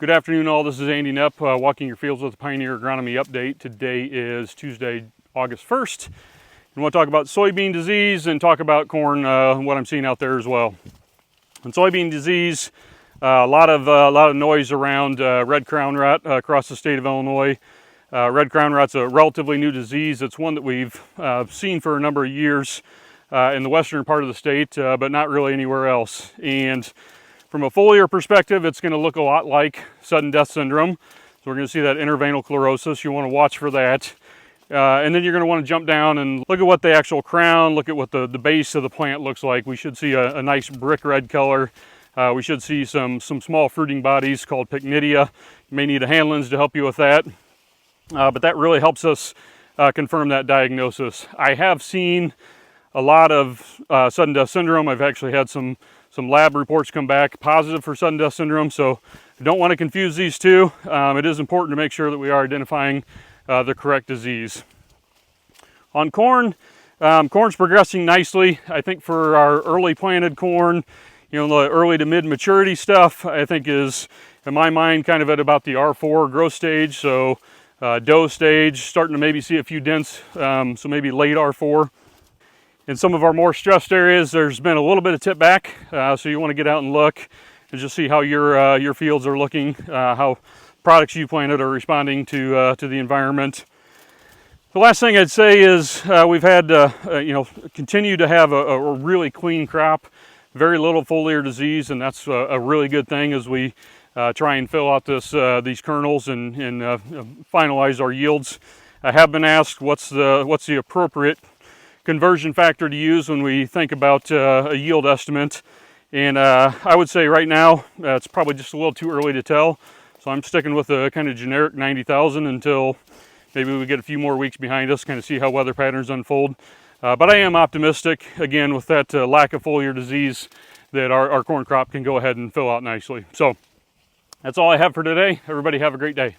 Good afternoon all, this is Andy Knepp, walking your fields with the Pioneer Agronomy Update. Today is Tuesday, August 1st. And we'll talk about soybean disease and talk about corn, what I'm seeing out there as well. On soybean disease, a lot of noise around red crown rot across the state of Illinois. Red crown rot's a relatively new disease. It's one that we've seen for a number of years in the western part of the state, but not really anywhere else. And from a foliar perspective, it's going to look a lot like sudden death syndrome. So we're going to see that interveinal chlorosis. You want to watch for that. And then you're going to want to jump down and look at what the actual crown, look at what the base of the plant looks like. We should see a nice brick red color. We should see some small fruiting bodies called pycnidia. You may need a hand lens to help you with that. But that really helps us confirm that diagnosis. I have seen a lot of sudden death syndrome. I've actually had some lab reports come back positive for sudden death syndrome, so I don't want to confuse these two. It is important to make sure that we are identifying the correct disease. On corn, corn's progressing nicely. I think for our early planted corn, the early to mid maturity stuff, I think is, in my mind, kind of at about the R4 growth stage, so dough stage, starting to maybe see a few dents, so maybe late R4. In some of our more stressed areas, there's been a little bit of tip back, so you want to get out and look and just see how your fields are looking, how products you planted are responding to the environment. The last thing I'd say is we've had continue to have a really clean crop, very little foliar disease, and that's a really good thing as we try and fill out these kernels and finalize our yields. I have been asked what's the appropriate conversion factor to use when we think about a yield estimate, and I would say right now it's probably just a little too early to tell, so I'm sticking with a kind of generic 90,000 until maybe we get a few more weeks behind us, kind of see how weather patterns unfold. But I am optimistic, again, with that lack of foliar disease, that our corn crop can go ahead and fill out nicely. So that's all I have for today. Everybody have a great day.